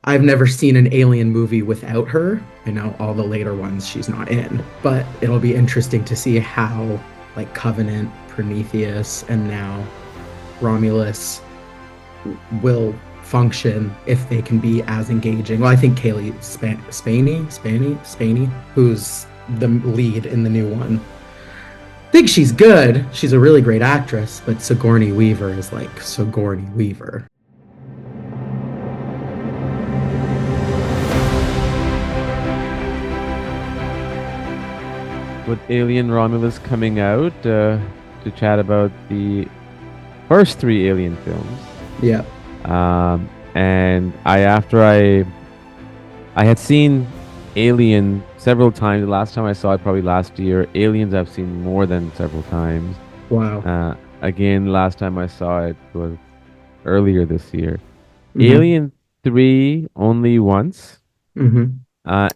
I've never seen an Alien movie without her. I know all the later ones she's not in, but it'll be interesting to see how like Covenant, Prometheus, and now Romulus will function if they can be as engaging. Well, I think Spaney, who's the lead in the new one, I think she's good. She's a really great actress, but Sigourney Weaver is like Sigourney Weaver. With Alien Romulus coming out to chat about the first three Alien films. Yeah. And I had seen Alien several times. The last time I saw it probably last year. Aliens I've seen more than several times. Wow. Again, last time I saw it was earlier this year. Mm-hmm. Alien 3 only once. Mm-hmm.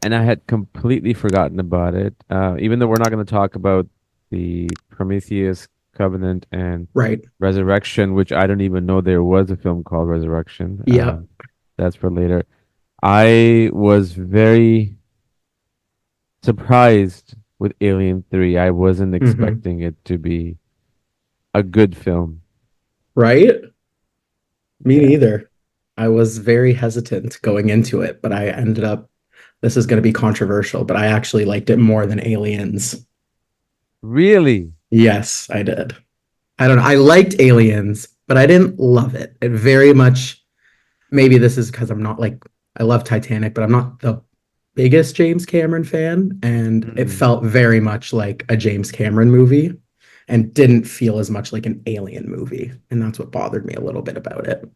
And I had completely forgotten about it. Even though we're not going to talk about the Prometheus, Covenant, and Right. Resurrection, which I don't even know there was a film called Resurrection. Yeah. That's for later. I was very surprised with Alien 3. I wasn't Mm-hmm. expecting it to be a good film. Right? Me Yeah. neither. I was very hesitant going into it, but I ended up, this is going to be controversial, but I actually liked it more than Aliens. Really? Yes, I did. I don't know. I liked Aliens, but I didn't love it. It very much, maybe this is because I'm not like, I love Titanic, but I'm not the biggest James Cameron fan. And it Mm. felt very much like a James Cameron movie and didn't feel as much like an Alien movie. And that's what bothered me a little bit about it.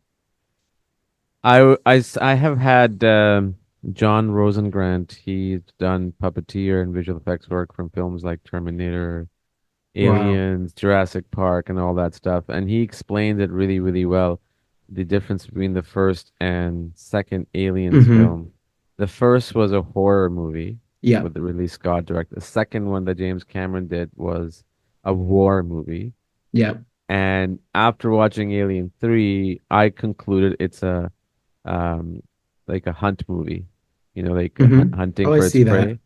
I have had John Rosengrant. He's done puppeteer and visual effects work from films like Terminator, Wow. Aliens, Jurassic Park, and all that stuff. And he explained it really, really well. The difference between the first and second Aliens Hmm. film. The first was a horror movie Yeah. with the Ridley Scott direct. The second one that James Cameron did was a war movie. Yeah. And after watching Alien 3, I concluded it's a um like a hunt movie, like Hmm. hunting Oh, I for its see that. prey,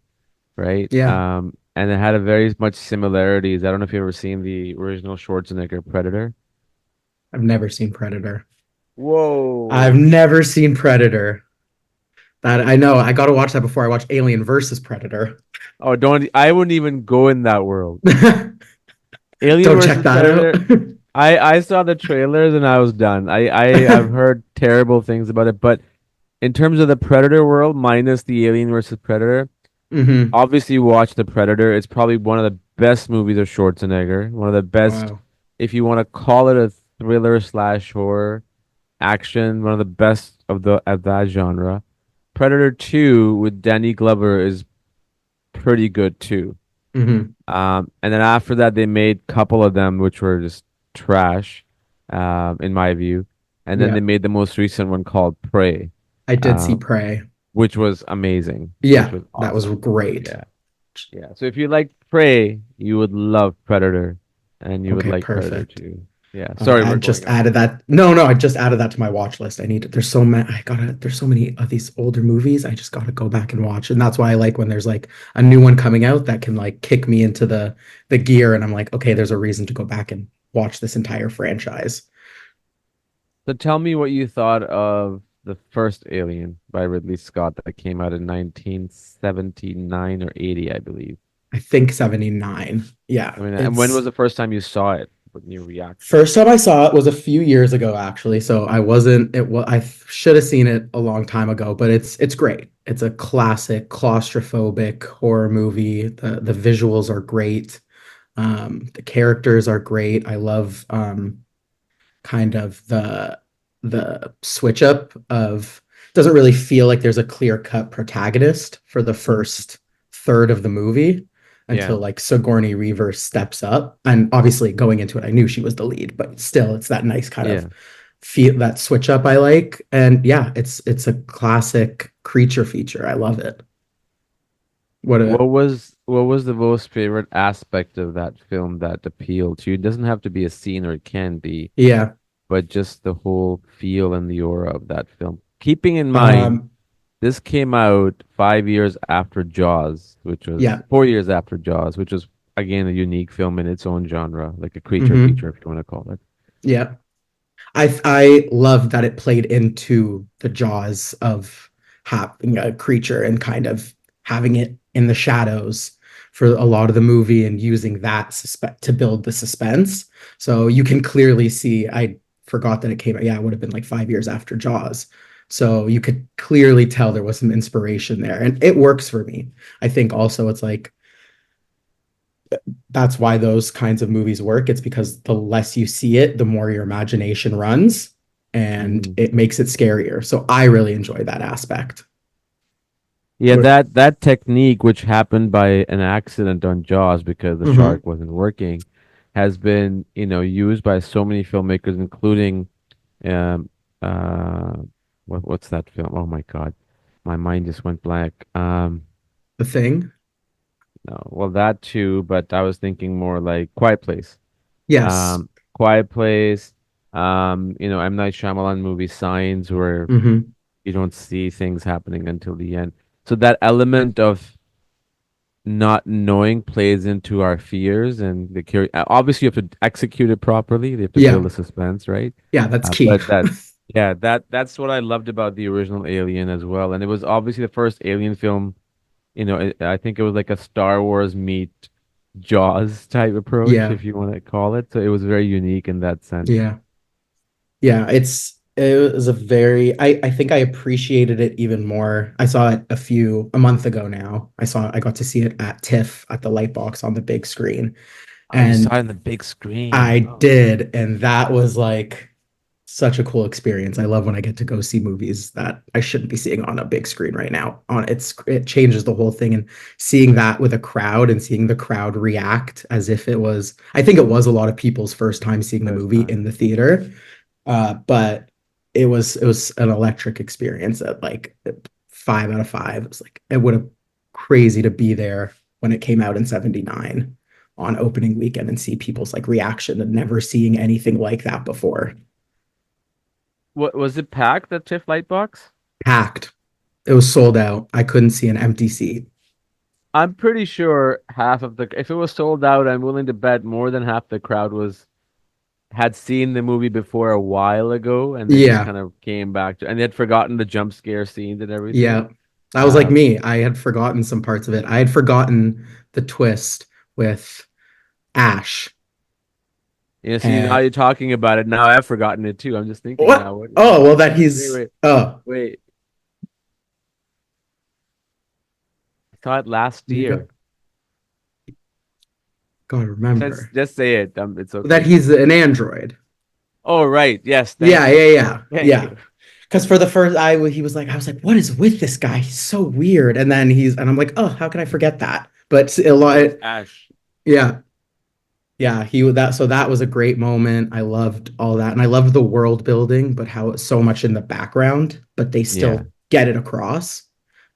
right? Yeah. And it had a very much similarities. I don't know if you've ever seen the original Schwarzenegger Predator. I've never seen Predator. I've Whoa. never seen Predator. That I know. I got to watch that before I watch Alien versus Predator. Oh, don't I wouldn't even go in that world. Alien Don't check versus that out. Predator. I saw the trailers and I was done. I've heard terrible things about it, but in terms of the Predator world, minus the Alien versus Predator, Hmm. obviously watch The Predator. It's probably one of the best movies of Schwarzenegger. One of the best, Wow. if you want to call it a thriller slash horror action, one of the best of that genre. Predator 2 with Danny Glover is pretty good too. Hmm. And then after that, they made a couple of them which were just trash, in my view. And then they Yeah. made the most recent one called Prey, I did see um, Prey. which was amazing, which Yeah, was that was awesome. great. Yeah. Yeah. So if you like Prey, you would love Predator, and you would Okay, like Predator perfect. too. Yeah. Sorry, I we're just going off. added that. No, no, I just added that to my watch list. I need. There's so many. There's so many of these older movies. I just gotta go back and watch, and that's why I like when there's like a new one coming out that can like kick me into the gear, and I'm like, okay, there's a reason to go back and watch this entire franchise. So tell me what you thought of the first Alien by Ridley Scott that came out in 1979 or 80, I believe. I think 79. I Yeah, mean, and when it's was the first time you saw it? What your reaction? first time I saw it was a few years ago, actually. So I wasn't. It was. I should have seen it a long time ago, but it's great. It's a classic claustrophobic horror movie. The visuals are great. The characters are great. I love kind of the switch up of doesn't really feel like there's a clear cut protagonist for the Mhm. first third of the movie Yeah. until like Sigourney Weaver steps up. And obviously going into it, I knew she was the lead, but still it's that nice kind of Yeah. feel that switch up I like. And yeah, it's a classic creature feature. I love it. What a What was the most favorite aspect of that film that appealed to you? It doesn't have to be a scene or it can be, yeah. but just the whole feel and the aura of that film. Keeping in mind Um this came out 5 years after Jaws, which was Yeah. 4 years after Jaws, which was again a unique film in its own genre, like a creature Hmm. feature, if you want to call it. Yeah. I love that it played into the jaws of having a creature and kind of having it in the shadows for a lot of the movie and using that suspect to build the suspense. So you can clearly see, I forgot that it came out. Yeah, it would have been like 5 years after Jaws. So you could clearly tell there was some inspiration there. And it works for me. I think also it's like that's why those kinds of movies work. It's because the less you see it, the more your imagination runs and Hmm. it makes it scarier. So I really enjoy that aspect. Yeah, that technique, which happened by an accident on Jaws because the Mhm. shark wasn't working, has been, used by so many filmmakers, including um uh what's that film? Oh my God. My mind just went blank. The Thing. No, well that too, but I was thinking more like Quiet Place. Yes. Quiet Place, M. Night Shyamalan movie Signs where Hmm. you don't see things happening until the end. So that element of not knowing plays into our fears and the curi obviously you have to execute it properly. You have to build Yeah. the suspense, right? Yeah, that's key. But that's what I loved about the original Alien as well. And it was obviously the first Alien film, I think it was like a Star Wars meet Jaws type approach, Yeah. if you want to call it. So it was very unique in that sense. Yeah. Yeah. It was a very I think I appreciated it even more. I saw it a month ago now. I got to see it at TIFF at the Lightbox on the big screen. Oh, you saw And it on the big screen. I Oh, did, and that was like such a cool experience. I love when I get to go see movies that I shouldn't be seeing on a big screen right now. It changes the whole thing, and seeing that with a crowd and seeing the crowd react as if it was, I think it was a lot of people's first time seeing the first movie time. in the theater. But it was an electric experience at like 5 out of 5. It was like it would have crazy to be there when it came out in '79 on opening weekend and see people's like reaction to never seeing anything like that before. What was it packed, the TIFF Lightbox? Packed. It was sold out. I couldn't see an empty seat. I'm pretty sure if it was sold out, I'm willing to bet more than half the crowd had seen the movie before a while ago and then just Yeah, kind of came back to and they had forgotten the jump scare scenes and everything. yeah. That was like Um, me. I had forgotten some parts of it. I had forgotten the twist with Ash. see now And you're talking about it. Now I've forgotten it too. I'm just thinking what? now. Oh, well, that Wait, he's wait, oh, wait. I saw it last you year. gotta remember Just say it. It's that okay. he's an android. Oh, right. Yes, Yeah, thank you. yeah, yeah, Thank yeah. you. Because for the first, he was like, I was like, what is with this guy? He's so weird. And I'm like, oh, how can I forget that? But a lot, It's Ash. yeah, yeah. So that was a great moment. I loved all that, and I loved the world building, but how it's so much in the background, but they Yeah. still get it across.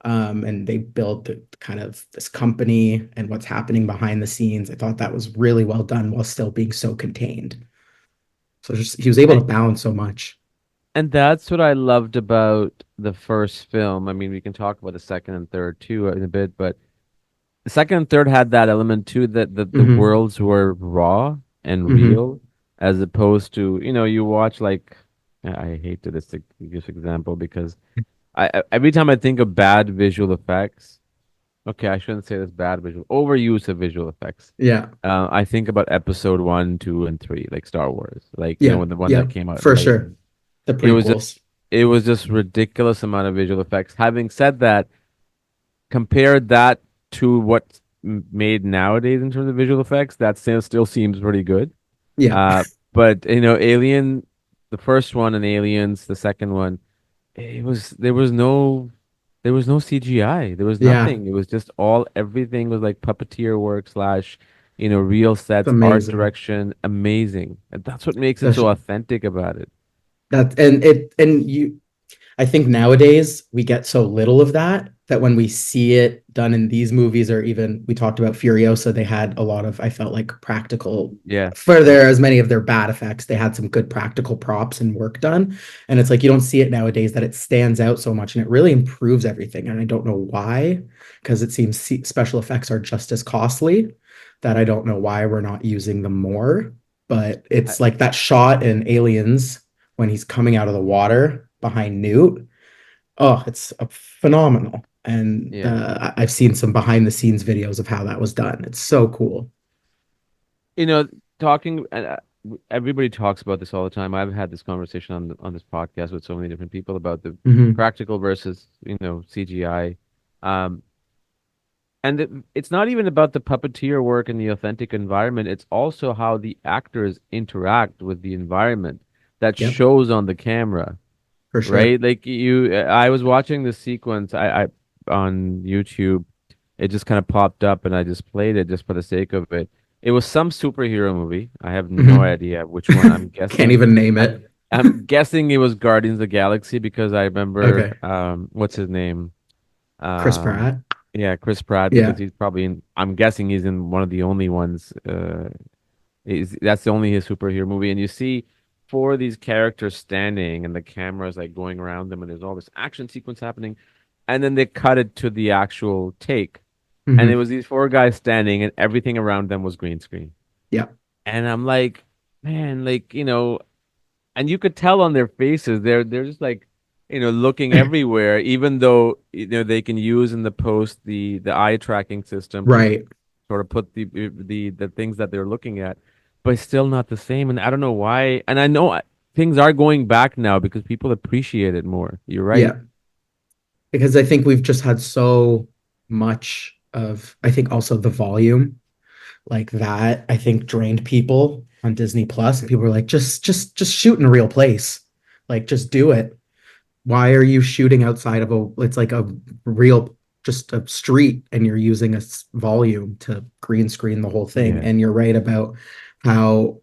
And they built kind of this company and what's happening behind the scenes. I thought that was really well done while still being so contained. So just he was able to balance so much. And that's what I loved about the first film. I mean, we can talk about the second and third too in a bit, but the second and third had that element too that the Hmm. worlds were raw and Hmm. real, as opposed to, you watch like I hate to this example because every time I think of bad visual effects, okay, I shouldn't say this bad visual overuse of visual effects. Yeah. I think about episode one, two, and three, like Star Wars, like Yeah. when the one that Yeah. came out For late. sure. The It was just prequels. it was just ridiculous amount of visual effects. Having said that, compare that to what's made nowadays in terms of visual effects, that still seems pretty good. Yeah. Uh, but Alien, the first one, and Aliens, the second one, it was there was no CGI. There was Yeah. nothing. It was just everything was like puppeteer work slash, real It's sets, art amazing. direction, amazing. And that's what makes it That's so authentic about it. that and it and you I think nowadays we get so little of that. that when we see it done in these movies, or even we talked about Furiosa, they had a lot of, I felt like, practical Yeah. for their as many of their bad effects. They had some good practical props and work done. And it's like you don't see it nowadays that it stands out so much and it really improves everything. And I don't know why, because it seems special effects are just as costly that I don't know why we're not using them more. But I, it's like that shot in Aliens when he's coming out of the water behind Newt. Oh, it's phenomenal. And yeah. I've seen some behind the scenes videos of how that was done. It's so cool. You know, talking everybody talks about this all the time. I've had this conversation on this podcast with so many different people about the Hmm. practical versus, CGI. Um, and it's not even about the puppeteer work and the authentic environment. It's also how the actors interact with the environment that Yep, shows on the camera, for sure. right? Like I was watching the sequence I on YouTube. It just kind of popped up and I just played it just for the sake of it. It was some superhero movie. I have no Hmm. idea which one. I'm Can't guessing even name I'm it. I'm guessing it was Guardians of the Galaxy because I remember Okay. what's his name? Chris Um Pratt. yeah, Chris Pratt because Yeah. he's probably in I'm guessing he's in one of the only ones that's the only his superhero movie and you see four of these characters standing and the camera's like going around them and there's all this action sequence happening and then they cut it to the actual take and it Hmm. was these four guys standing and everything around them was green screen. Yeah. And I'm like, man, like, and you could tell on their faces, they're just like, looking everywhere, even though, they can use in the post the eye tracking system to Right. sort of put the things that they're looking at, but it's still not the same. And I don't know why. And I know things are going back now because people appreciate it more. You're right. Yeah. Because I think we've just had so much of, I think also the volume like that, I think drained people on Disney Plus. And people were like, just shoot in a real place. Like, just do it. Why are you shooting outside of it's like a real, just a street, and you're using a volume to green screen the whole thing? Yeah. And you're right about how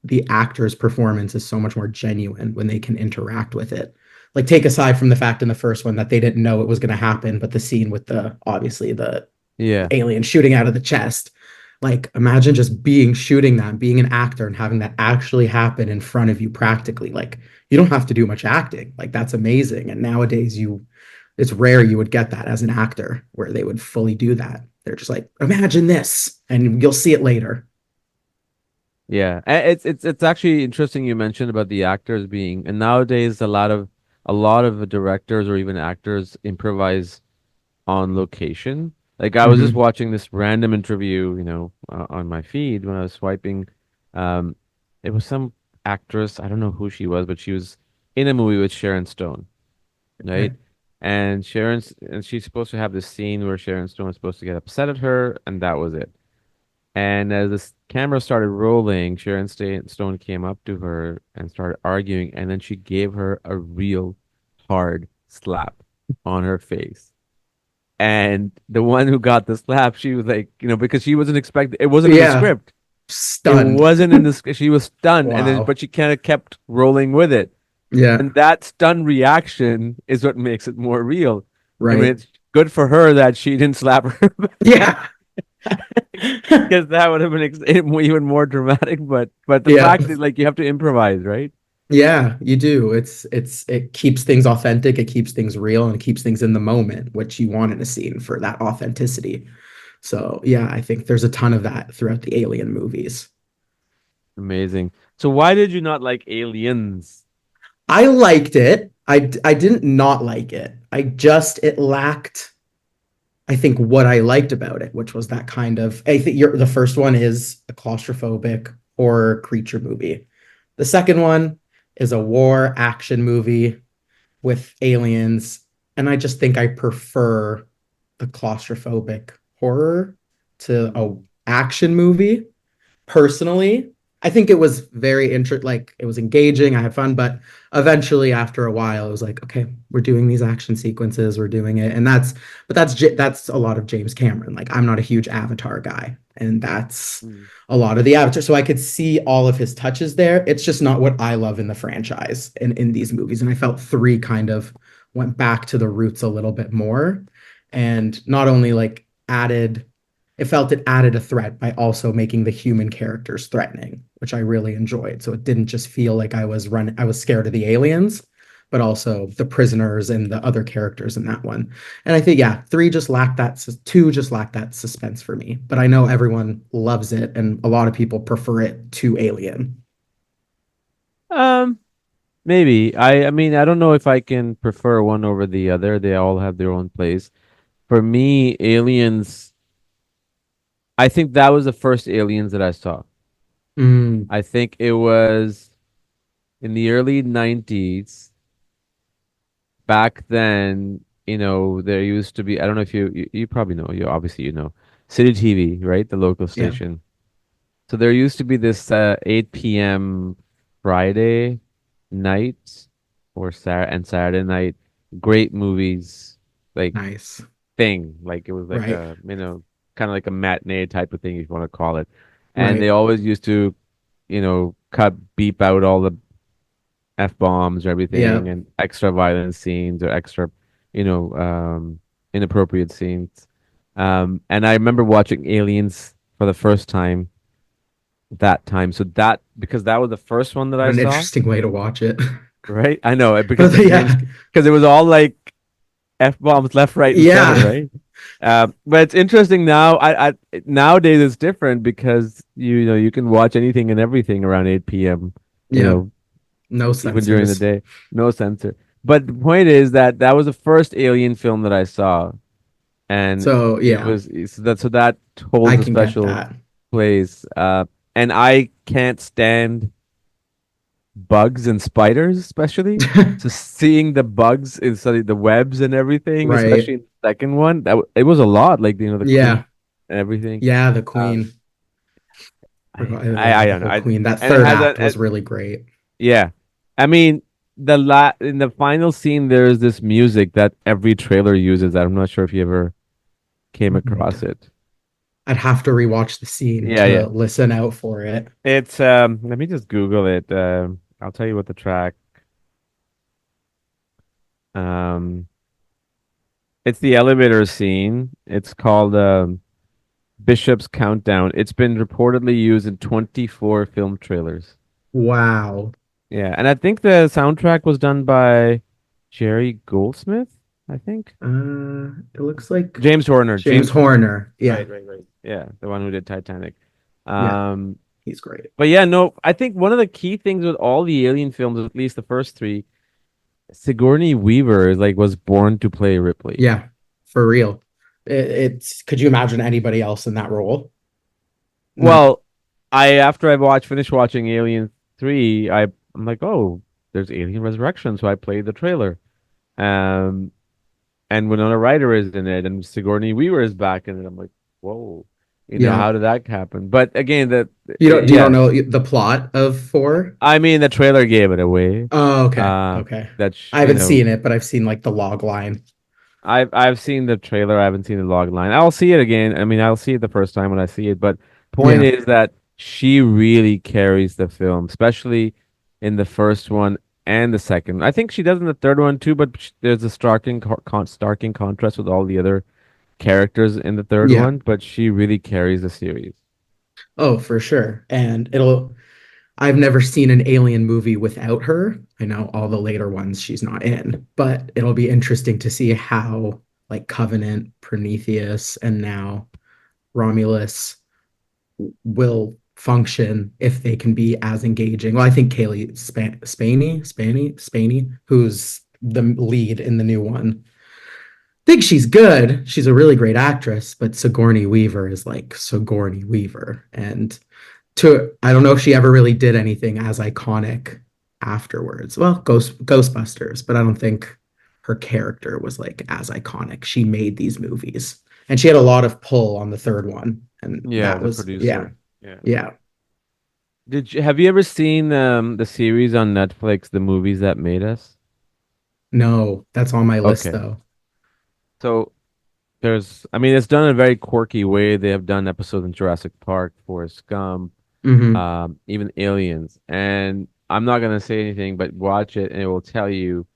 the actor's performance is so much more genuine when they can interact with it. Like, take aside from the fact in the first one that they didn't know it was going to happen, but the scene with the, obviously, the Yeah. alien shooting out of the chest. Like, imagine just shooting that, being an actor and having that actually happen in front of you practically. Like, you don't have to do much acting. Like, that's amazing. And nowadays, it's rare you would get that as an actor where they would fully do that. They're just like, imagine this, and you'll see it later. Yeah, it's actually interesting you mentioned about the actors being, and nowadays a lot of the directors or even actors improvise on location. Like I was just Hmm. watching this random interview, on my feed when I was swiping. Um, it was some actress, I don't know who she was, but she was in a movie with Sharon Stone, Okay. right? And she's supposed to have this scene where Sharon Stone is supposed to get upset at her, and that was it. And as this camera started rolling, Stone came up to her and started arguing, and then she gave her a real hard slap on her face. And the one who got the slap, she was like, because she wasn't expecting, it wasn't in the Yeah. script. It Stunned. wasn't in the, she was stunned, and then, Wow. but she kind of kept rolling with it. Yeah. And that stunned reaction is what makes it more real. I mean, Right. it's good for her that she didn't slap her Yeah. because that would have been even more dramatic. But the Yeah. fact that like you have to improvise, right? Yeah, you do. It keeps things authentic, it keeps things real, and it keeps things in the moment, which you want in a scene for that authenticity. So yeah, I think there's a ton of that throughout the Alien movies. Amazing. So why did you not like Aliens? I liked it. I didn't not like it. It lacked, I think, what I liked about it, which was that kind of, I think the first one is a claustrophobic horror creature movie. The second one is a war action movie with aliens, and I just think I prefer the claustrophobic horror to a Mm, action movie personally. I think it was very like it was engaging. I had fun, but eventually, after a while, it was like, okay, we're doing these action sequences, we're doing it, and that's a lot of James Cameron. Like, I'm not a huge Avatar guy, and that's mm. a lot of the Avatar. So I could see all of his touches there. It's just not what I love in the franchise and in these movies. And I felt three kind of went back to the roots a little bit more. and not only like added it felt it added a threat by also making the human characters threatening, which I really enjoyed. So it didn't just feel like I was scared of the aliens, but also the prisoners and the other characters in that one. And I think yeah, two just lacked that suspense for me. But I know everyone loves it and a lot of people prefer it to Alien. Um, Maybe. I mean, I don't know if I can prefer one over the other. They all have their own place. For me, Aliens, I think that was the first Aliens that I saw. Mm, I think it was in the early 90s. Back then, there used to be, I don't know if you probably know, you obviously you know, City TV, right? The local yeah, station. So there used to be this 8 p.m. Friday night or Saturday night great movies like nice. thing. Like it was like Right, a, kind of like a matinee type of thing if you want to call it. And they right. always used to, cut beep out all the F-bombs or Yeah, everything and extra violent scenes or extra, you know, inappropriate scenes. And I remember watching Aliens for the first time that time. So that because that was the first one that what I an saw, interesting way to watch it. right? I know it because But the green yeah, screen because it was all like F bombs left, right, and center, yeah, right? But it's interesting now. I nowadays it's different because you can watch anything and everything around 8 p.m. You yeah. know, No even during the censors. day, no censor. But the point is that that was the first Alien film that I saw, and So it yeah, was so that holds I a can get special that. place. And I can't stand bugs and spiders, especially. So seeing the bugs inside the webs and everything, Right. especially in the second one, it was a lot. Like the Yeah. queen and everything. Yeah, the Uh, Queen. I The don't know. whole Queen. That And it third has act was really great. yeah. I mean, in the final scene, there is this music that every trailer uses. I'm not sure if you ever came across it. I'd have to rewatch the scene Yeah, to yeah. listen out for it. It's let me just Google it. I'll tell you what the track. Um, it's the elevator scene. It's called Bishop's Countdown. It's been reportedly used in 24 film trailers. Wow. Yeah, and I think the soundtrack was done by Jerry Goldsmith, I think. It looks like James Horner. James James Horner. Horner. Yeah. Right, right, right. Yeah, the one who did Titanic. Yeah. Um, He's great. but yeah, no, I think one of the key things with all the Alien films, at least the first three, Sigourney Weaver is like was born to play Ripley. Yeah. For real. It's could you imagine anybody else in that role? No. Well, I after finished watching Alien 3, I'm like, oh, there's Alien Resurrection, so I played the trailer. Um, and Winona Ryder is in it, and Sigourney Weaver is back in it. I'm like, whoa, Yeah. how did that happen? But again, You don't yeah, know the plot of four? I mean, the trailer gave it away. Oh, okay. Uh, Okay. that's I haven't seen it, but I've seen like the log line. I've seen the trailer. I haven't seen the log line. I'll see it again. I mean, I'll see it the first time when I see it. But point Yeah. is that she really carries the film, especially in the first one and the second. I think she does in the third one too. But there's a starking contrast with all the other characters in the third Yeah. one. But she really carries the series. Oh, for sure. I've never seen an alien movie without her. I know all the later ones she's not in, but it'll be interesting to see how like Covenant, Prometheus, and now Romulus will function if they can be as engaging. Well, I think Spaney, who's the lead in the new one, think she's good. She's a really great actress, but Sigourney Weaver is like Sigourney Weaver. And to I don't know if she ever really did anything as iconic afterwards. Well, Ghostbusters, but I don't think her character was like as iconic. She made these movies. And she had a lot of pull on the third one. And Yeah, that the was yeah. producer. Yeah. Yeah. Have you ever seen the series on Netflix, The Movies That Made Us? No, that's on my list Okay. though. So I mean, it's done in a very quirky way. They have done episodes in Jurassic Park, Forrest Gump, Hmm. even Aliens. And I'm not gonna say anything, but watch it and it will tell you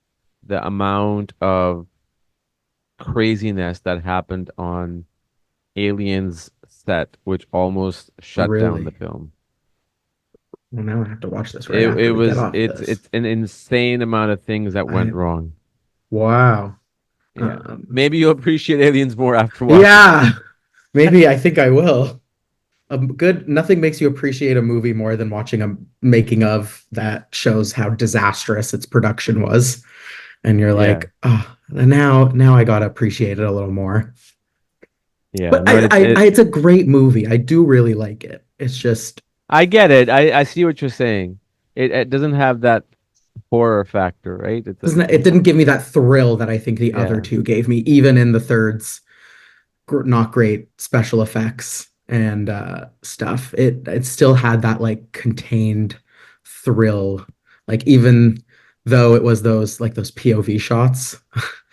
the amount of craziness that happened on Aliens set, which almost shut down the Really? film. Well, now I have to watch this right It after we get was off this. it's an insane amount of things that went I wrong. Wow. Yeah. Um, Maybe you'll appreciate Aliens more after watching it. yeah, maybe I think I will. Nothing makes you appreciate a movie more than watching a making of that shows how disastrous its production was. And you're Yeah. like, oh, now I gotta appreciate it a little more. Yeah. But No, it's a great movie. I do really like it. It's just I get it. I see what you're saying. It doesn't have that horror factor, right? it didn't give me that thrill that I think the other Yeah. two gave me, even in the third's not great special effects and stuff. It still had that like contained thrill, like even though it was those POV shots.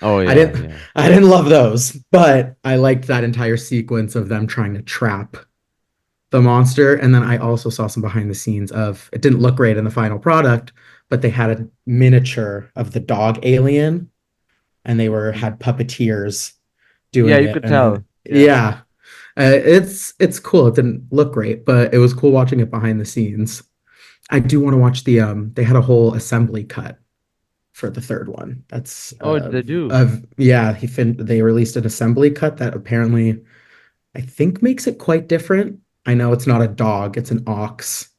Oh I yeah, didn't yeah. I didn't love those, but I liked that entire sequence of them trying to trap the monster. And then I also saw some behind the scenes of it didn't look great in the final product, but they had a miniature of the dog alien and they were Mhm. had puppeteers Yeah, doing you it. could And then tell. Yeah. yeah, it's cool. It didn't look great, but it was cool watching it behind the scenes. I do want to watch they had a whole assembly cut for the third one. That's Oh, they do. yeah, they released an assembly cut that apparently I think makes it quite different. I know it's not a dog, it's an ox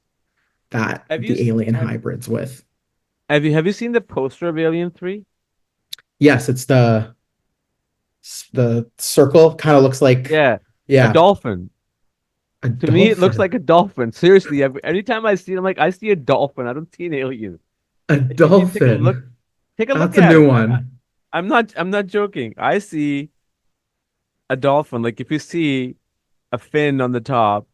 that Have you the s- alien hybrids with. have you seen the poster of Alien 3? Yes, it's the circle kind of looks like Yeah. A yeah, dolphin. a To me, it looks dolphin. like a dolphin. Seriously, every time I see it, I'm like, I see a dolphin. I don't see an alien. A If you dolphin. take a look That's a at new it. one. I'm not joking. I see a dolphin. Like if you see a fin on the top,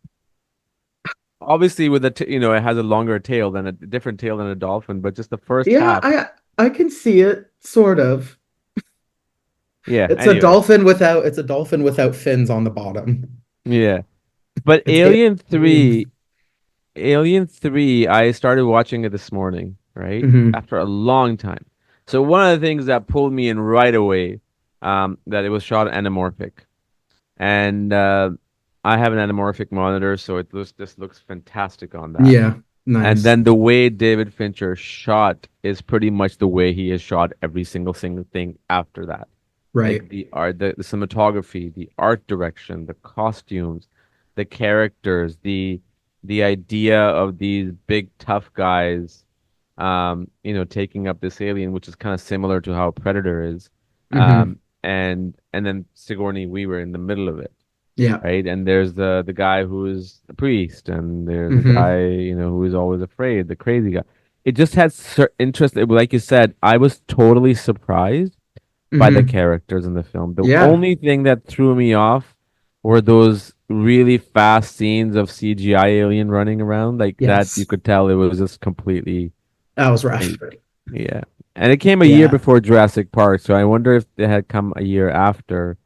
obviously with it has a longer tail than a different tail than a dolphin, but just the first Yeah, half. I can see it sort of. Yeah. Anyway, It's a dolphin without fins on the bottom. yeah. But It's alien. Alien 3, I started watching it this morning, right? Hmm. After a long time. So one of the things that pulled me in right away, that it was shot anamorphic. And I have an anamorphic monitor, so this looks fantastic on that. Yeah, And nice. then the way David Fincher shot is pretty much the way he has shot every single thing after that. Right. Like the art, the cinematography, the art direction, the costumes, the characters, the idea of these big tough guys, taking up this alien, which is kind of similar to how Predator is, Hmm. and then Sigourney Weaver in the middle of it, Yeah. right? And there's the guy who is a priest, and there's a Hmm. guy, who is always afraid, the crazy guy. It just had interest. Like you said, I was totally surprised by the Hmm. characters in the film. The Yeah. only thing that threw me off were those really fast scenes of CGI alien running around like that. You Yes. could tell it was just completely, That was rough. like, yeah. And it came a year Yeah. before Jurassic Park, so I wonder if they had come a year after,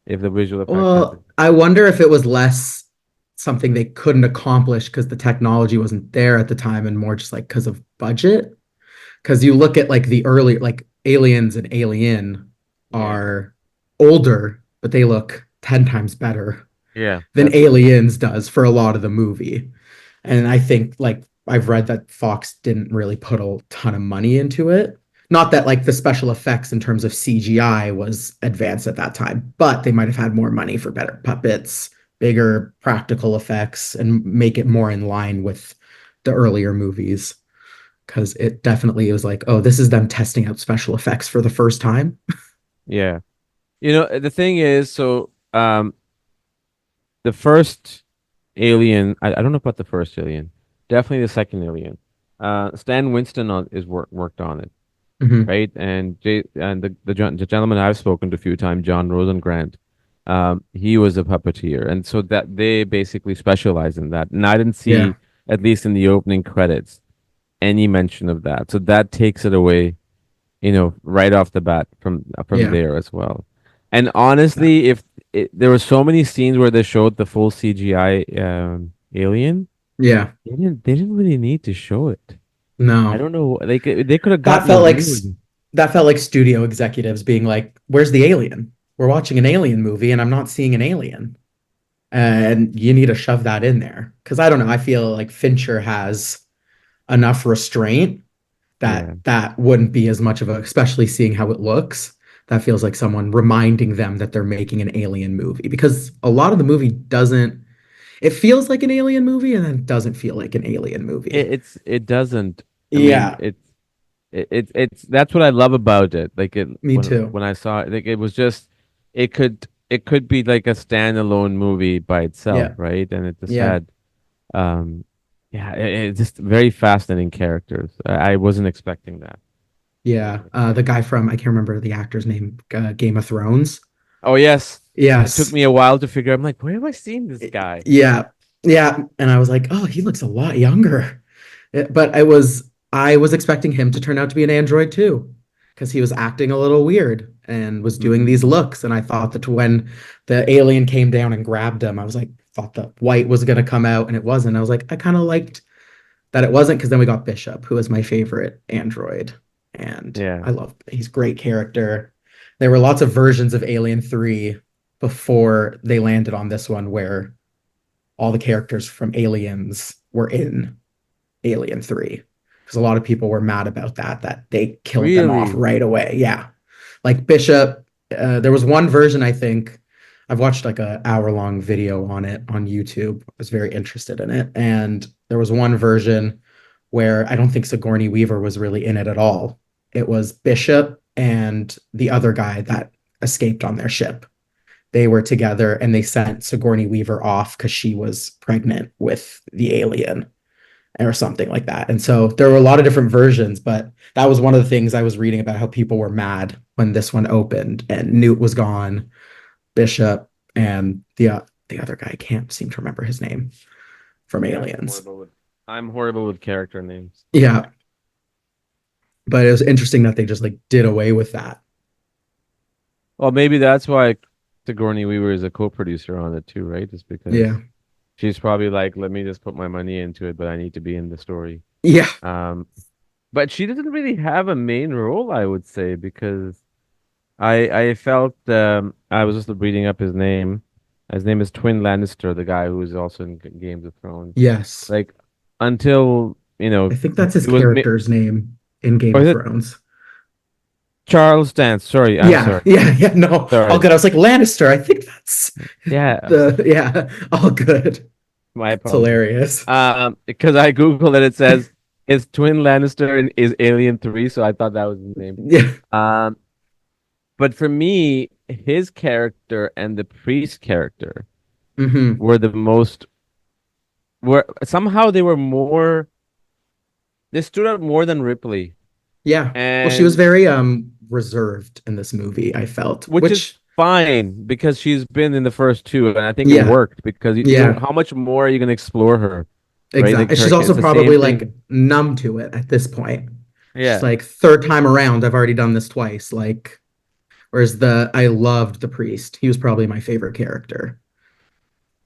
if the visual effects had been. Well, I wonder if it was less something they couldn't accomplish because the technology wasn't there at the time and more just like because of budget. Because you look at like the early, like Aliens and Alien Yeah. are older, but they look 10 times better Yeah, than that's true. Aliens does for a lot of the movie. And I think like I've read that Fox didn't really put a ton of money into it. Not that like the special effects in terms of CGI was advanced at that time, but they might have had more money for better puppets, bigger practical effects, and make it more in line with the earlier movies. Because it definitely was like, oh, this is them testing out special effects for the first time. Yeah. The thing is, so the first Alien, I don't know about the first Alien. Definitely the second Alien. Stan Winston worked on it, Hmm. right? And the gentleman I've spoken to a few times, John Rosengrant, he was a puppeteer, and so that they basically specialize in that. And I didn't Yeah, see, at least in the opening credits, any mention of that. So that takes it away, right off the bat from yeah, there as well. And honestly, if there were so many scenes where they showed the full CGI alien, yeah. they didn't really need to show it. I No, don't know. They could have that gotten felt like away with it. that felt like studio executives being like, "Where's the alien?" we're watching an alien movie and I'm not seeing an alien. And you need to shove that in there. Because I don't know, I feel like Fincher has enough restraint that Yeah. that wouldn't be as much of a, especially seeing how it looks. That feels like someone reminding them that they're making an alien movie because a lot of the movie doesn't, it feels like an alien movie and then it doesn't feel like an alien movie. It doesn't. I mean, Yeah, it's that's what I love about it. Like it me too. when I saw it, like it was just it could be like a standalone movie by itself, Yeah, right? And it just yeah, had um yeah, it's just very fascinating characters. I wasn't expecting that. yeah. Wasn't The expecting guy that. from, I can't remember the actor's name, Game of Thrones. Oh yes. It took Yes. me a while to figure. I'm like, where have I seen this guy? Yeah. Yeah. And I was like, oh, he looks a lot younger. But I was expecting him to turn out to be an android too, because he was acting a little weird and was doing these Mm, looks. And I thought that when the alien came down and grabbed him, I was like, thought the white was gonna come out and it wasn't. I was like, I kind of liked that it wasn't because then we got Bishop, who is my favorite android. And yeah. I love he's a great character. There were lots of versions of Alien 3 before they landed on this one where all the characters from Aliens were in Alien 3. Because a lot of people were mad about that, that they killed them off Really? right away. Yeah. Like Bishop, there was one version, I think. I've watched like a hour long video on it on YouTube. I was very interested in it. And there was one version where I don't think Sigourney Weaver was really in it at all. It was Bishop and the other guy that escaped on their ship. They were together and they sent Sigourney Weaver off because she was pregnant with the alien or something like that. And so there were a lot of different versions, but that was one of the things I was reading about how people were mad when this one opened and Newt was gone, Bishop, and the other guy I can't seem to remember his name from Yeah, Aliens. I'm horrible with character names. Yeah, but it was interesting that they just like did away with that. Well, maybe that's why Sigourney Weaver is a co-producer on it too, right? Just because Yeah, she's probably like, let me just put my money into it, but I need to be in the story. yeah. Um, but she doesn't really have a main role, I would say, because I felt I was just reading up his name. His name is Twin Lannister, the guy who is also in Games of Thrones. Yes, Like until I think that's his it was character's name in Game or of is it Thrones. Charles Dance? Sorry, I'm Yeah, sorry. yeah, yeah. No, all Sorry. good. I was like Lannister. I think that's Yeah, the yeah. All good. my It's apologies. hilarious. Because I Googled it, it says it's Twin Lannister and is Alien 3, so I thought that was his name. Yeah. Um, but for me, his character and the priest character Hmm. were the most were somehow they stood out more than Ripley. Yeah. Well, she was And very reserved in this movie, I felt. which is Which fine because she's been in the first two, and I think it yeah, worked because yeah, how much more are you gonna explore her, right? Like exactly. her, She's also it's the probably same like thing. numb to it at this point. She's Yeah. like third time around, I've already done this twice. Like, whereas the I loved the priest. He was probably my favorite character.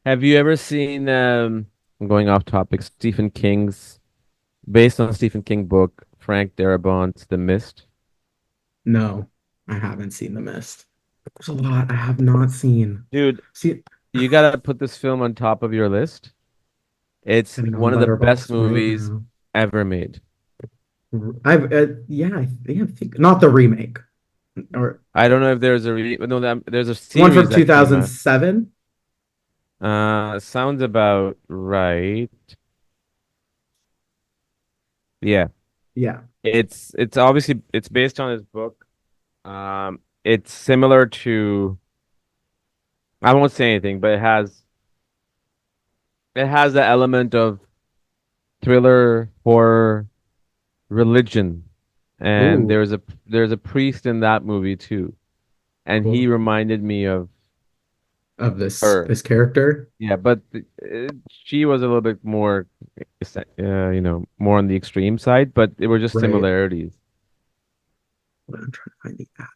Have you ever seen I'm going off topic, Stephen King's based on Stephen King book, Frank Darabont's The Mist? No, I haven't seen The Mist. There's a lot I have not seen. Dude, See, you gotta put this film on top of your list. It's getting on one of the best Letterboxd right movies now. ever made. I've yeah, I think not the remake or I don't know if there's a no, there's a the one series from that came out. 2007. Sounds about right. Yeah. Yeah. It's obviously it's based on his book. It's similar to I won't say anything, but it has the element of thriller, horror, religion, and Ooh, there's a priest in that movie too, and he cool. reminded me of Of this her. character. Yeah, but she was a little bit more, more on the extreme side, but there were just Right. similarities. I'm trying to find the app.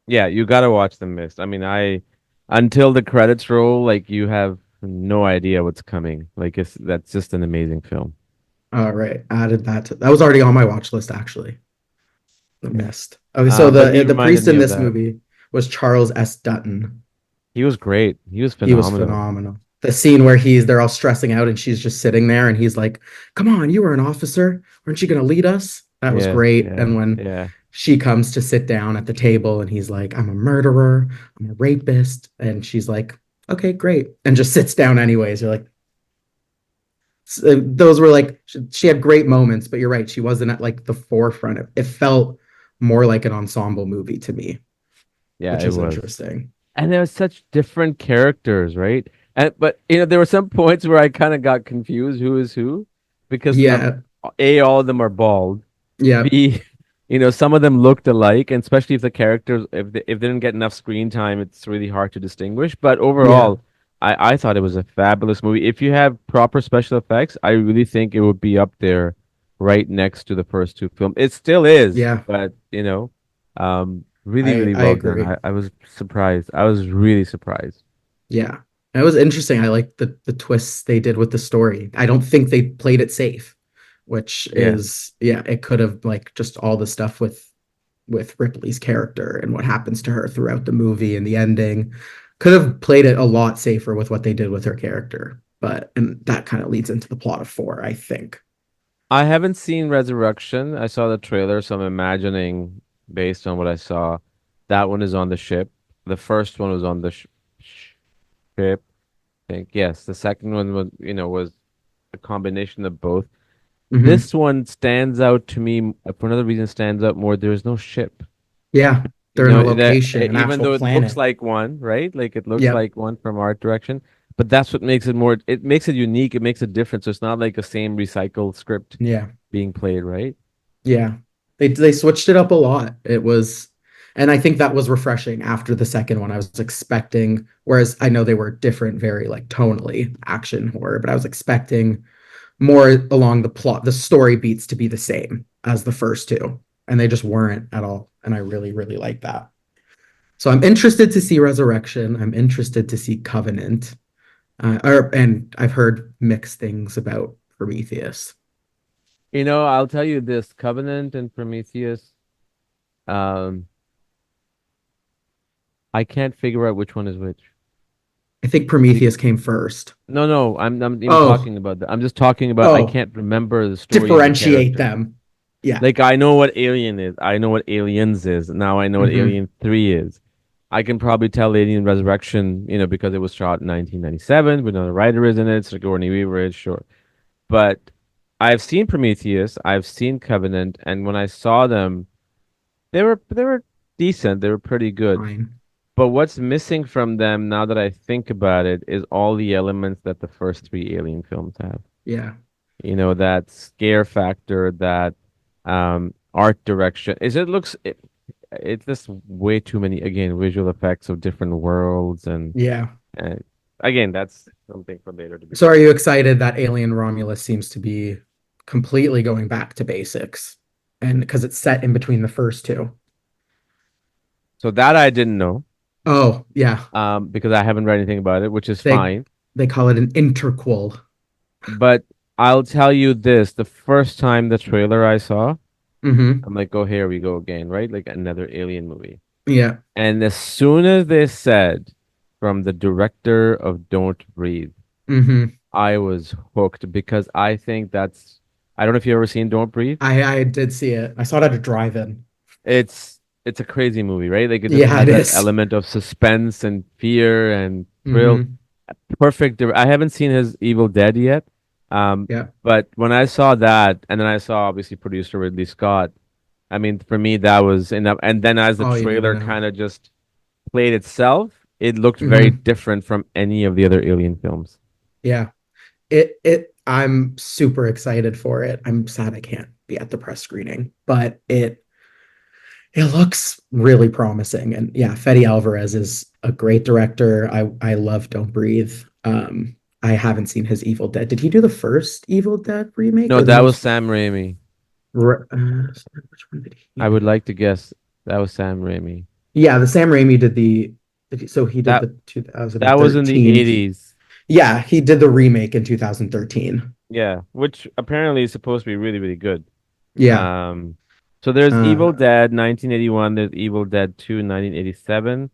Yeah, you gotta watch The Mist. I mean, I until the credits roll, like you have no idea what's coming. Like that's just an amazing film. All right. Added that that was already on my watch list actually. The Yeah. Mist. Okay, so But he the reminded priest me in of this that. movie was Charles S. Dutton. He was great. He was He was phenomenal. phenomenal. The scene where they're all stressing out and she's just sitting there and he's like, "Come on, you were an officer. Weren't you going to lead us?" That was Yeah, great. yeah, And when yeah, she comes to sit down at the table and he's like, "I'm a murderer. I'm a rapist." And she's like, "Okay, great." And just sits down anyways. You're like, those were like, she had great moments, but you're right. She wasn't at like the forefront. It felt more like an ensemble movie to me, yeah. which It is was. interesting. And there was such different characters, right? And but there were some points where I kind of got confused who is who, because Yeah. A, all of them are bald. Yeah. B, some of them looked alike, and especially if the characters, if they didn't get enough screen time, it's really hard to distinguish. But Yeah. overall, I thought it was a fabulous movie. If you have proper special effects, I really think it would be up there, right next to the first two films. It still is, Yeah. but really, really I well done. agree. I was surprised. I was really surprised. Yeah. It was interesting. I like the twists they did with the story. I don't think they played it safe, which Yeah. is, yeah, it could have like just all the stuff with Ripley's character and what happens to her throughout the movie and the ending. Could have played it a lot safer with what they did with her character. But and that kind of leads into the plot of four, I think. I haven't seen Resurrection. I saw the trailer, so I'm imagining, based on what I saw, that one is on the ship. The first one was on the ship, I think. Yes, the second one was a combination of both. Hmm. This one stands out to me for another reason, stands out more. There is no ship. Yeah. They're in a That location, an even actual though it looks planet. like one, right? Like it looks Yep. like one from art direction, but that's what makes it more. It makes it unique. It makes a difference. So it's not like the same recycled script Yeah. being played, right? Yeah. They switched it up a lot. It was, and I think that was refreshing after the second one. I was expecting, whereas I know they were different, very like tonally action horror, but I was expecting more along the plot, the story beats to be the same as the first two. And they just weren't at all. And I really, really like that. So I'm interested to see Resurrection. I'm interested to see Covenant. And I've heard mixed things about Prometheus. I'll tell you this, Covenant and Prometheus, um, I can't figure out which one is which. I think Be- Prometheus came first. No, no, I'm even Oh, talking about that. I'm just talking about I oh, can't remember the story and the differentiate characters. them. Yeah. Like I know what Alien is. I know what Aliens is. Now I know what Hmm. Alien 3 is. I can probably tell Alien Resurrection, because it was shot in 1997, but another writer is in it, Sigourney Weaver is sure. But I've seen Prometheus, I've seen Covenant, and when I saw them, they were decent. They were pretty good. Fine. But what's missing from them now that I think about it is all the elements that the first three Alien films have. Yeah. That scare factor, that art direction. It's just way too many again visual effects of different worlds Yeah. and again that's something for later to be So are discussed. you excited that Alien Romulus seems to be completely going back to basics? And because it's set in between the first two. So that I didn't know, Oh, yeah. because I haven't read anything about it, which is They fine. they call it an interquel. But I'll tell you this: the first time the trailer I saw, Hmm. I'm like, oh, here we go again, right? Like another Alien movie. Yeah. And as soon as they said from the director of Don't Breathe, Hmm. I was hooked because I think I don't know if you've ever seen Don't Breathe. I did see it. I saw it at a drive-in. It's a crazy movie, right? Like it just Yeah, has it that is. element of suspense and fear and thrill. Hmm. I haven't seen his Evil Dead yet. Um, Yeah. but when I saw that, and then I saw obviously producer Ridley Scott, I mean, for me that was enough. And then as the All you need to trailer know. kind of just played itself, it looked very Hmm. different from any of the other Alien films. Yeah. I'm super excited for it. I'm sad I can't be at the press screening, but it looks really promising. And yeah, Fede Alvarez is a great director. I love Don't Breathe. I haven't seen his Evil Dead. Did he do the first Evil Dead remake No, or the that was most? Sam Raimi. Which one did he I would do? like to guess that was Sam Raimi. Yeah, the Sam Raimi did so he did That the that was in the 2013. 80s. Yeah, he did the remake in 2013. Yeah, which apparently is supposed to be really, really good. Yeah. Um, So there's Evil Uh, Dead 1981, there's Evil Dead 2 1987,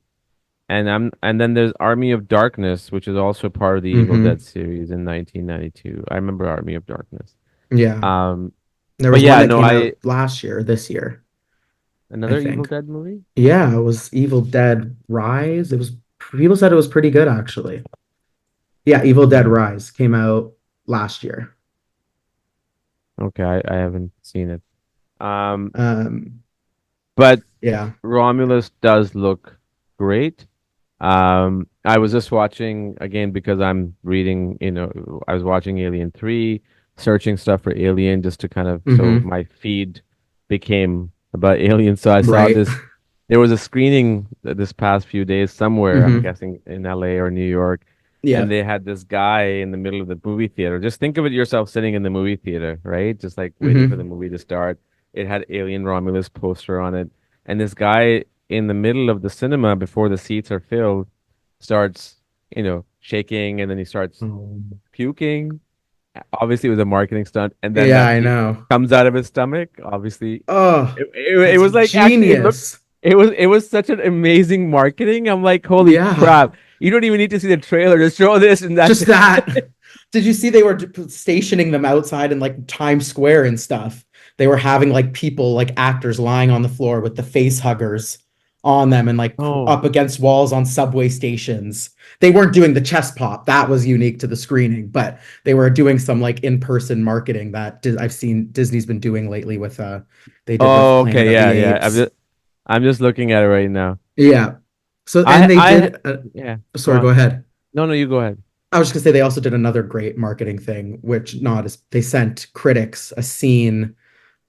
and then there's Army of Darkness, which is also part of the Evil Dead hmm series in 1992. I remember Army of Darkness. Yeah. Um, There but was one yeah, that no, came I out last year, this year, I another Evil think. Dead movie? Yeah, it was Evil Dead Rise. It was people said it was pretty good actually. Yeah, Evil Dead Hmm. Rise came out last year. Okay, I haven't seen it. Um, Um, but yeah. Romulus does look great. I was just watching again because I'm reading, I was watching Alien 3, searching stuff for Alien just to kind of, so hmm my feed became about Alien. So I saw Right. this, there was a screening this past few days somewhere, I'm hmm guessing in LA or New York, and Yeah. they had this guy in the middle of the movie theater. Just think of it yourself sitting in the movie theater, right? Just like waiting for the hmm movie to start. It had Alien Romulus poster on it, and this guy in the middle of the cinema before the seats are filled starts, shaking, and then he starts Um, puking. Obviously, it was a marketing stunt, and then yeah, that I puke know. comes out of his stomach. Obviously, Oh, it that's was like actually it looked genius. it was such an amazing marketing. I'm like, holy Yeah. crap! You don't even need to see the trailer. Just show this, and that's Just it. that. Did you see they were stationing them outside in like Times Square and stuff? They were having like people, like actors lying on the floor with the face huggers on them and like Oh, up against walls on subway stations. They weren't doing the chest pop. That was unique to the screening, but they were doing some like in-person marketing that I've seen Disney's been doing lately with they did with oh, Planet okay, of yeah, the yeah. Apes. I'm just looking at it right now. Yeah. So and they I, did yeah. Go sorry, go on. ahead. No, no, you go ahead. I was just gonna say they also did another great marketing thing, which not as they sent critics a scene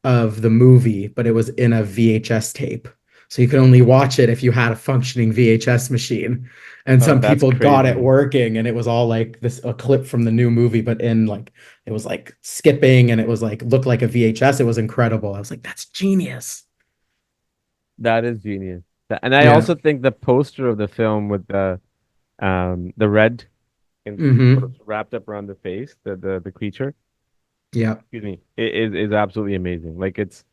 of the movie, but it was in a VHS tape. So you could only watch it if you had a functioning VHS machine. And Oh, some that's people got it crazy. working, and it was all like this a clip from the new movie, but in like it was like skipping and it was like looked like a VHS. It was incredible. I was like, that's genius. That is genius. And I Yeah. also think the poster of the film with the red and sort of hmm wrapped up around the face, the creature, Yeah. excuse me, it is absolutely amazing. Like it's,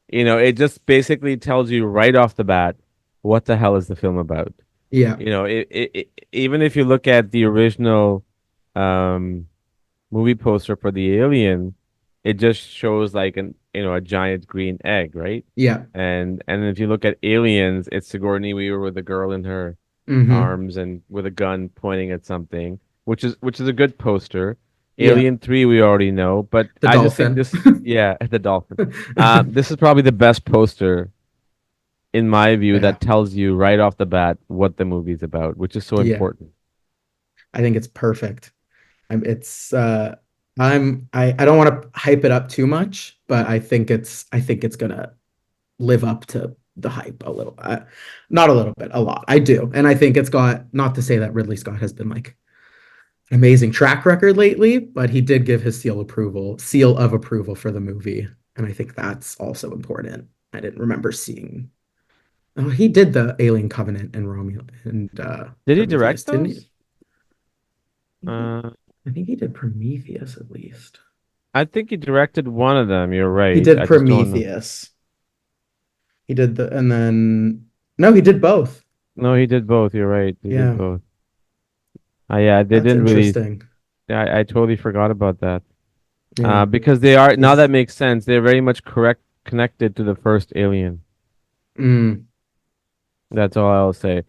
it just basically tells you right off the bat what the hell is the film about. Yeah. Even if you look at the original um movie poster for the alien, it just shows like a giant green egg, right? Yeah. And if you look at Aliens, it's Sigourney Weaver with a girl in her hmm arms and with a gun pointing at something, which is a good poster. Yeah. Alien 3 we already know, but The I just think dolphin. this, yeah, the dolphin. This is probably the best poster in my view Yeah. that tells you right off the bat what the movie's about, which is so Yeah. important. I think it's perfect. It's I don't want to hype it up too much, but I think it's gonna live up to the hype a little. Not a little bit, a lot. I do, and I think it's got not to say that Ridley Scott has been like an amazing track record lately, but he did give his seal of approval for the movie, and I think that's also important. I didn't remember seeing. Oh, he did the Alien Covenant and Romeo and Did he Prometheus, direct didn't he? those? Uh, I think he did Prometheus at least. I think he directed one of them. You're He right. did I just don't know. Prometheus. He did the, and then, no, he did both. No, he did both. You're right. He did Yeah, both. Yeah, they that's didn't really. interesting. I totally forgot about that. Yeah. Because they are now This, that makes sense. They're very much correct connected to the first Alien. mm, That's all I'll say.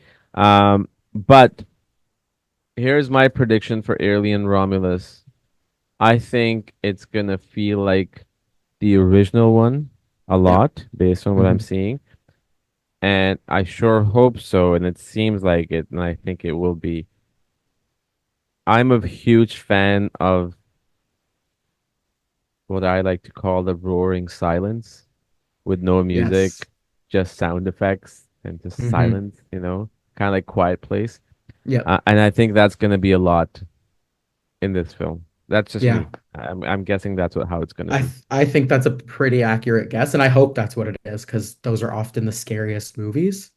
But here's my prediction for Alien Romulus. I think it's gonna feel like the original one a yeah. lot based on what I'm hmm seeing. And I sure hope so, and it seems like it, and I think it will be. I'm a huge fan of what I like to call the roaring silence with no Yes. music, just sound effects and just hmm silence, kind of like Quiet Place. Yep. And I think that's going to be a lot in this film. That's just Yeah. me. I'm guessing that's how it's going to be. I think that's a pretty accurate guess, and I hope that's what it is because those are often the scariest movies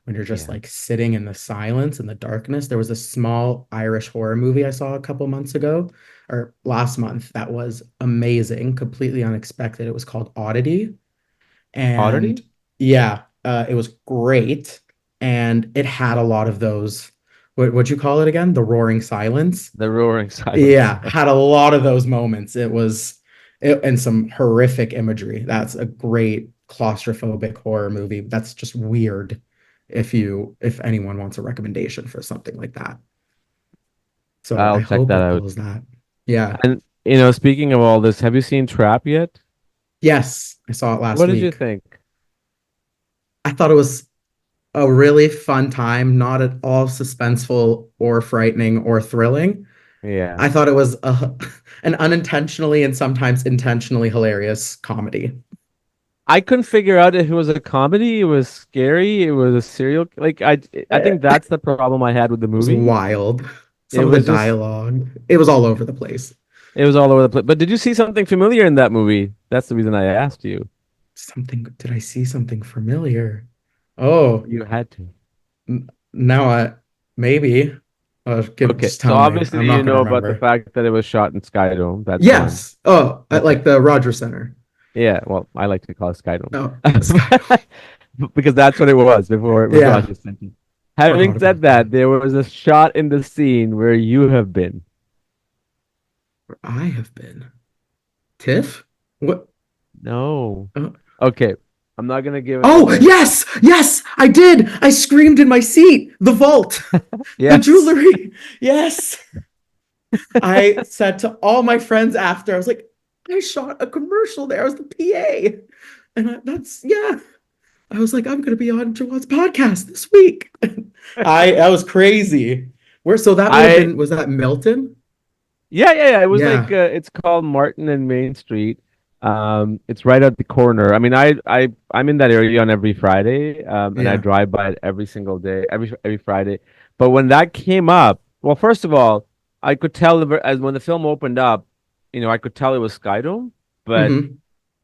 when you're just Yeah. like sitting in the silence and the darkness. There was a small Irish horror movie I saw a couple months ago or last month that was amazing, completely unexpected. It was called Oddity, And Oddity? yeah, it was great. And it had a lot of those, what'd you call it again? The roaring silence. The roaring silence. Yeah, had a lot of those moments. And some horrific imagery. That's a great claustrophobic horror movie. That's just weird if anyone wants a recommendation for something like that. So I I'll check hope that it out. pulls that. Yeah. And speaking of all this, have you seen Trap yet? Yes, I saw it What last did you week. think? I thought it was a really fun time, not at all suspenseful or frightening or thrilling. Yeah. I thought it was an unintentionally and sometimes intentionally hilarious comedy. I couldn't figure out if it was a comedy, it was scary, it was a serial like I think It that's the problem I had with the was movie. wild. It Some of the was just dialogue, it was all over the place. it was all over the place. But did you see something familiar in that movie? That's the reason I asked you. Did I see something familiar? Oh, You had to. now maybe. Okay, Just so tell me. I'm obviously you not gonna know about the remember. fact that it was shot in Skydome. That's one. Yes. Oh, at Okay. like the Rogers Center. Yeah, well, I like to call it Skydome. Oh, Sky. Because that's what it was before it was Yeah, Rogers Center. Having forgot said about that. that, there was a shot in the scene where you have been. Where I have been. Tiff? What? No. Oh, Okay, I'm not gonna give it oh, away. yes, yes, I did. I screamed in my seat. The vault, the Yes. jewelry. Yes. I said to all my friends after, I was like, I shot a commercial there. I was the PA. Yeah. I was like, I'm going to be on Jawad's podcast this week. That was crazy. So that would have I been, was that Milton? yeah. It was like Yeah. it's called Martin and Main Street. It's right at the corner. I mean, I'm in that area on every Friday, and I Yeah. drive by it every single day, every Friday. But when that came up, well, first of all, I could tell as when the film opened up, I could tell it was Skydome, but Hmm.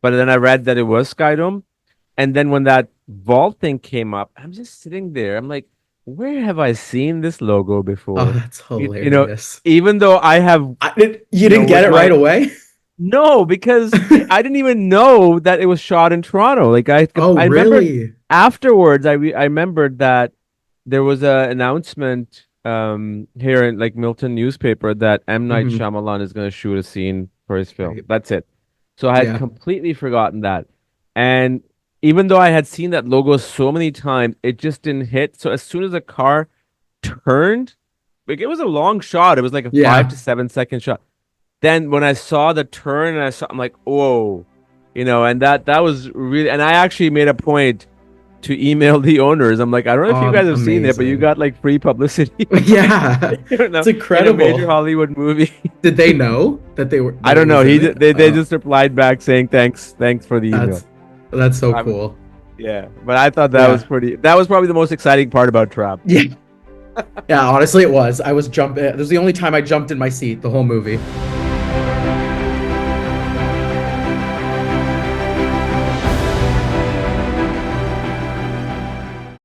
then I read that it was Skydome, and then when that vault thing came up, I'm just sitting there. I'm like, where have I seen this logo Oh, before? that's You know, hilarious. even though I have, You didn't get with it right my away? no, because I didn't even know that it was shot in Toronto. Like Oh, I remembered really? afterwards, I remembered that there was a announcement here in like Milton newspaper that M. Night Hmm. Shyamalan is going to shoot a scene for his film. Right. That's it. So I had Yeah. completely forgotten that. And even though I had seen that logo so many times, it just didn't hit. So as soon as the car turned, like it was a long shot. It was like a five Yeah. to 7 second shot. Then when I saw the turn and I'm like, whoa, and that was really, and I actually made a point to email the owners. I'm like, I don't know if you guys have seen it, but you Amazing. got like free publicity Yeah. It's in a major incredible. Hollywood movie. Did they know that I that it don't know. was in it? They just replied back saying thanks for the email. That's that's So so cool. yeah, but I thought Yeah. that was probably the most exciting part about Trap. Yeah. Yeah, honestly it was. I was jumping. It was the only time I jumped in my seat the whole movie.